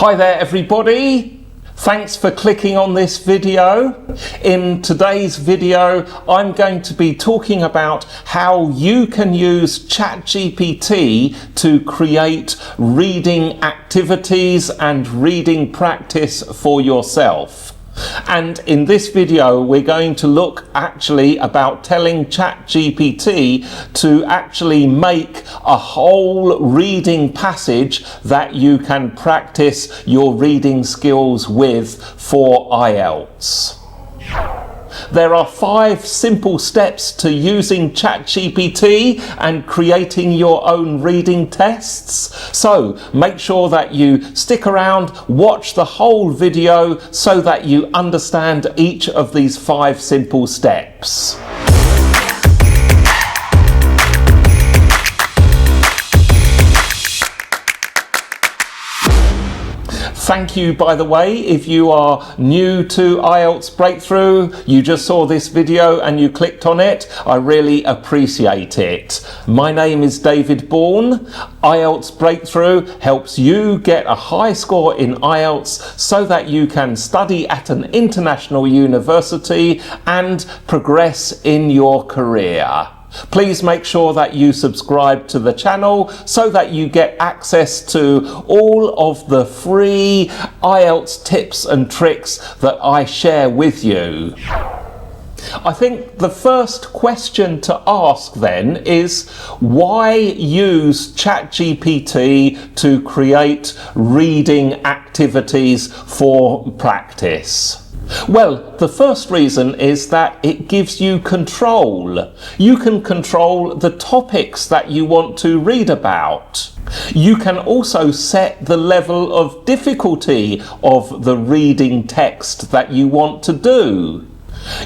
Hi there everybody, thanks for clicking on this video. In today's video I'm going to be talking about how you can use ChatGPT to create reading activities and reading practice for yourself. And in this video we're going to look actually about telling ChatGPT to actually make a whole reading passage that you can practice your reading skills with for IELTS. There are 5 simple steps to using ChatGPT and creating your own reading tests. So make sure that you stick around, watch the whole video so that you understand each of these 5 simple steps. Thank you, by the way, if you are new to IELTS Breakthrough, you just saw this video and you clicked on it. I really appreciate it. My name is David Bourne. IELTS Breakthrough helps you get a high score in IELTS so that you can study at an international university and progress in your career. Please make sure that you subscribe to the channel so that you get access to all of the free IELTS tips and tricks that I share with you. I think the first question to ask then is, why use ChatGPT to create reading activities for practice? Well, the first reason is that it gives you control. You can control the topics that you want to read about. You can also set the level of difficulty of the reading text that you want to do.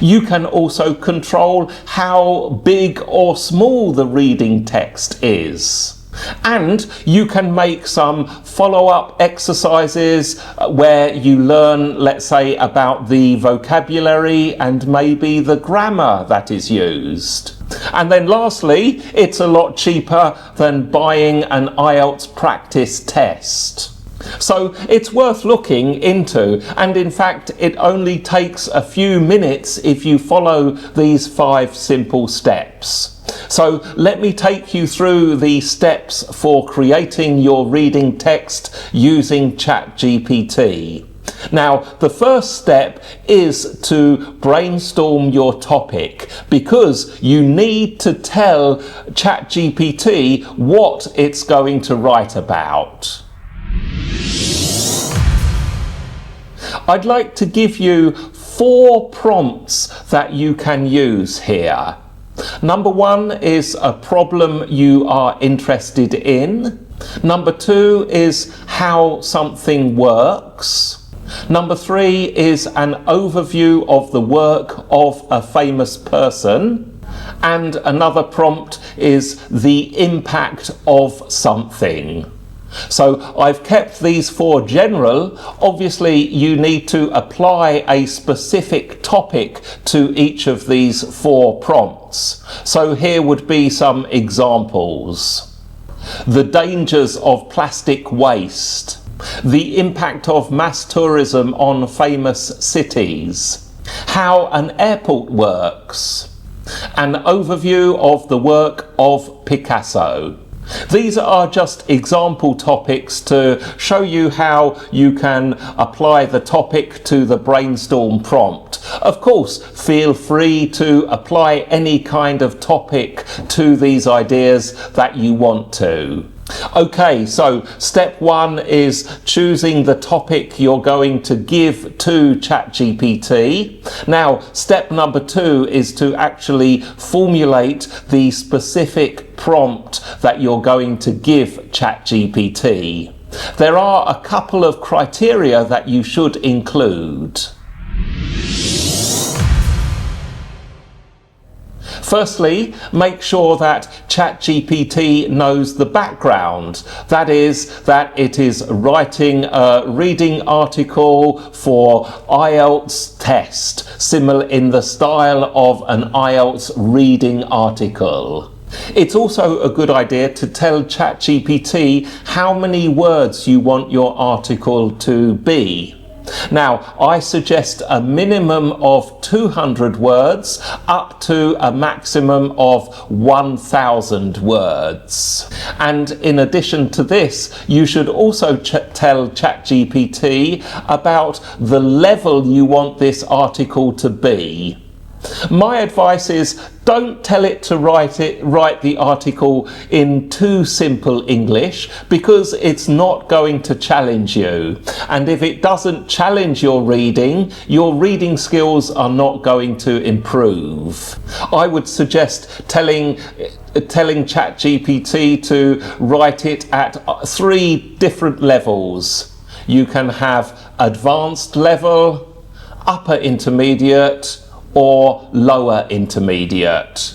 You can also control how big or small the reading text is. And you can make some follow-up exercises where you learn, let's say, about the vocabulary and maybe the grammar that is used. And then lastly, it's a lot cheaper than buying an IELTS practice test. So it's worth looking into, and in fact it only takes a few minutes if you follow these 5 simple steps. So let me take you through the steps for creating your reading text using ChatGPT. Now, the first step is to brainstorm your topic, because you need to tell ChatGPT what it's going to write about. I'd like to give you 4 prompts that you can use here. Number 1 is a problem you are interested in. Number 2 is how something works. Number 3 is an overview of the work of a famous person. And another prompt is the impact of something. So I've kept these 4 general. Obviously you need to apply a specific topic to each of these 4 prompts. So here would be some examples. The dangers of plastic waste. The impact of mass tourism on famous cities. How an airport works. An overview of the work of Picasso. These are just example topics to show you how you can apply the topic to the brainstorm prompt. Of course, feel free to apply any kind of topic to these ideas that you want to. Okay, so step 1 is choosing the topic you're going to give to ChatGPT. Now, step number 2 is to actually formulate the specific prompt that you're going to give ChatGPT. There are a couple of criteria that you should include. Firstly, make sure that ChatGPT knows the background. That is, that it is writing a reading article for IELTS test, similar in the style of an IELTS reading article. It's also a good idea to tell ChatGPT how many words you want your article to be. Now, I suggest a minimum of 200 words up to a maximum of 1,000 words. And in addition to this, you should also tell ChatGPT about the level you want this article to be. My advice is don't tell it to write the article in too simple English, because it's not going to challenge you. And if it doesn't challenge your reading skills are not going to improve. I would suggest telling ChatGPT to write it at 3 different levels. You can have advanced level, upper intermediate, or lower intermediate.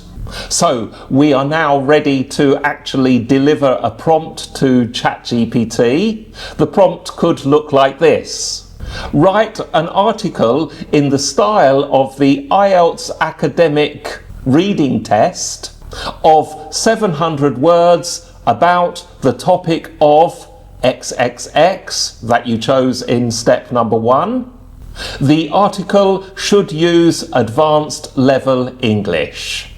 So we are now ready to actually deliver a prompt to ChatGPT. The prompt could look like this. Write an article in the style of the IELTS Academic reading test of 700 words about the topic of XXX that you chose in step number 1. The article should use advanced level English.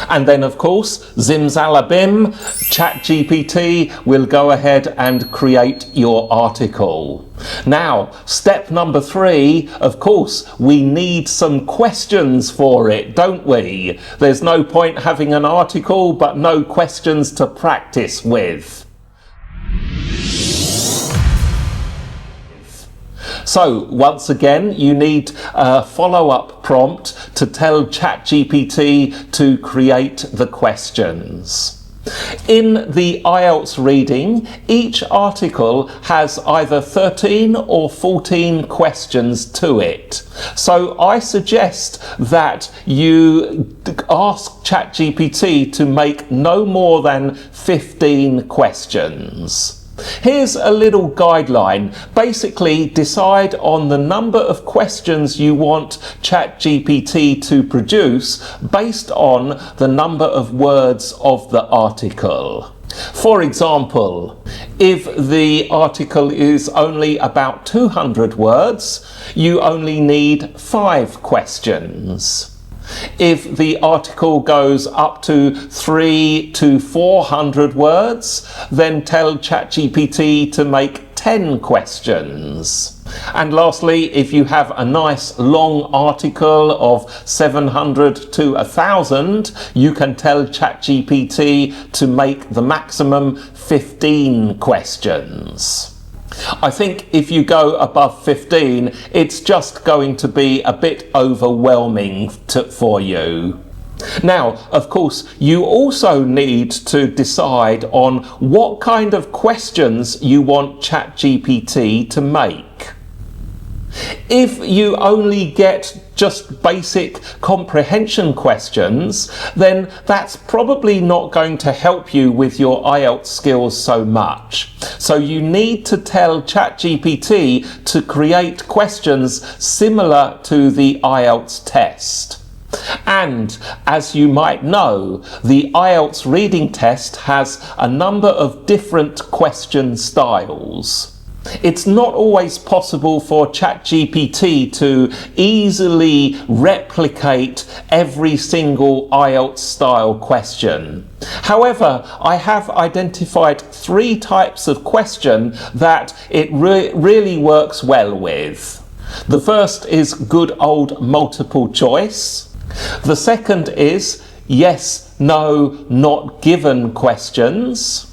And then, of course, zimzalabim, ChatGPT will go ahead and create your article. Now, step number 3, of course, we need some questions for it, don't we? There's no point having an article but no questions to practice with. So once again, you need a follow-up prompt to tell ChatGPT to create the questions. In the IELTS reading, each article has either 13 or 14 questions to it. So I suggest that you ask ChatGPT to make no more than 15 questions. Here's a little guideline. Basically, decide on the number of questions you want ChatGPT to produce based on the number of words of the article. For example, if the article is only about 200 words, you only need 5 questions. If the article goes up to 300 to 400 words, then tell ChatGPT to make 10 questions. And lastly, if you have a nice long article of 700 to 1,000, you can tell ChatGPT to make the maximum 15 questions. I think if you go above 15, it's just going to be a bit overwhelming for you. Now, of course, you also need to decide on what kind of questions you want ChatGPT to make. If you only get just basic comprehension questions, then that's probably not going to help you with your IELTS skills so much. So you need to tell ChatGPT to create questions similar to the IELTS test. And as you might know, the IELTS reading test has a number of different question styles. It's not always possible for ChatGPT to easily replicate every single IELTS style question. However, I have identified 3 types of question that it really works well with. The first is good old multiple choice. The second is yes, no, not given questions.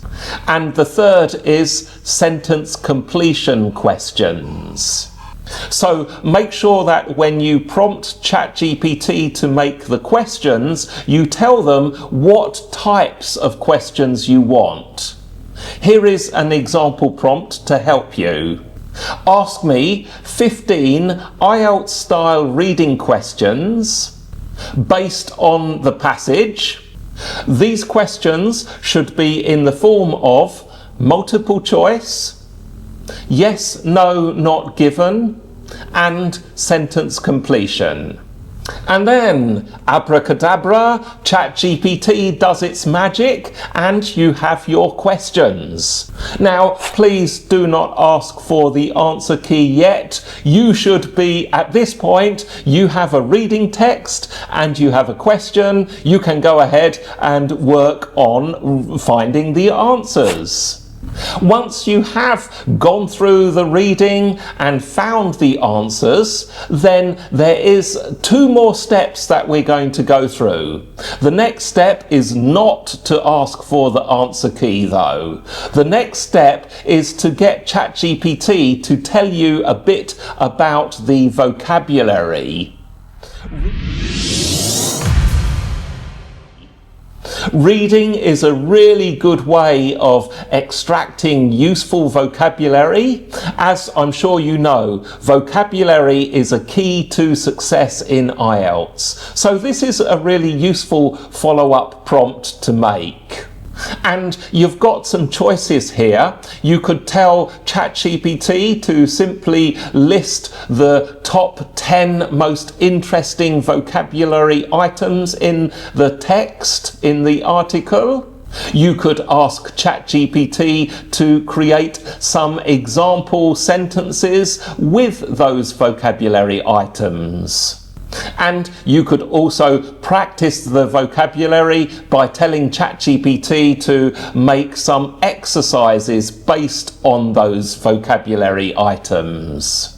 And the third is sentence completion questions. So make sure that when you prompt ChatGPT to make the questions, you tell them what types of questions you want. Here is an example prompt to help you. Ask me 15 IELTS style reading questions based on the passage. These questions should be in the form of multiple choice, yes, no, not given, and sentence completion. And then, abracadabra, ChatGPT does its magic and you have your questions. Now, please do not ask for the answer key yet. You should be, at this point, you have a reading text and you have a question. You can go ahead and work on finding the answers. Once you have gone through the reading and found the answers, then there is 2 more steps that we're going to go through. The next step is not to ask for the answer key though. The next step is to get ChatGPT to tell you a bit about the vocabulary. Reading is a really good way of extracting useful vocabulary. As I'm sure you know, vocabulary is a key to success in IELTS. So this is a really useful follow-up prompt to make. And you've got some choices here. You could tell ChatGPT to simply list the top 10 most interesting vocabulary items in the text in the article. You could ask ChatGPT to create some example sentences with those vocabulary items. And you could also practice the vocabulary by telling ChatGPT to make some exercises based on those vocabulary items.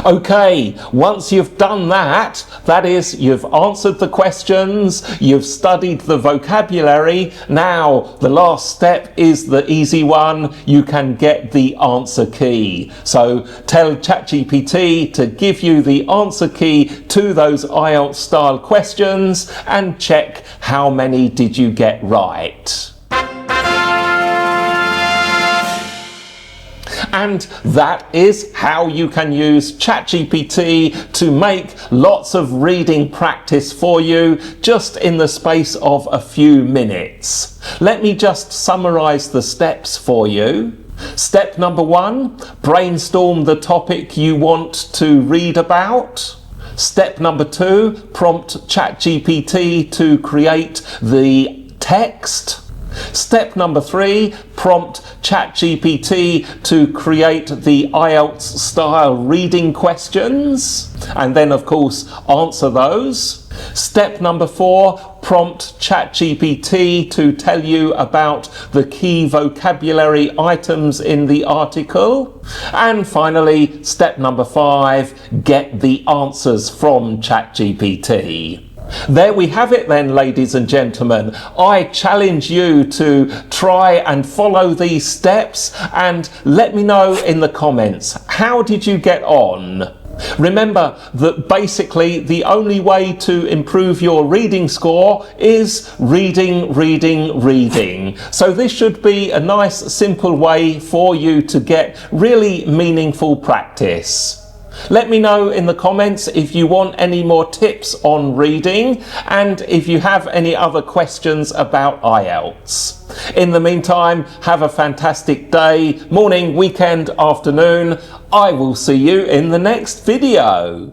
Okay, once you've done that, that is, you've answered the questions, you've studied the vocabulary, now the last step is the easy one. You can get the answer key. So tell ChatGPT to give you the answer key to those IELTS style questions and check how many did you get right. And that is how you can use ChatGPT to make lots of reading practice for you just in the space of a few minutes. Let me just summarize the steps for you. Step number 1, brainstorm the topic you want to read about. Step number 2, prompt ChatGPT to create the text. Step number 3, prompt ChatGPT to create the IELTS style reading questions and then of course answer those. Step number 4, prompt ChatGPT to tell you about the key vocabulary items in the article. And finally, step number 5, get the answers from ChatGPT. There we have it then, ladies and gentlemen. I challenge you to try and follow these steps and let me know in the comments, how did you get on? Remember that basically the only way to improve your reading score is reading, reading, reading. So this should be a nice simple way for you to get really meaningful practice. Let me know in the comments if you want any more tips on reading and if you have any other questions about IELTS. In the meantime, have a fantastic day, morning, weekend, afternoon. I will see you in the next video.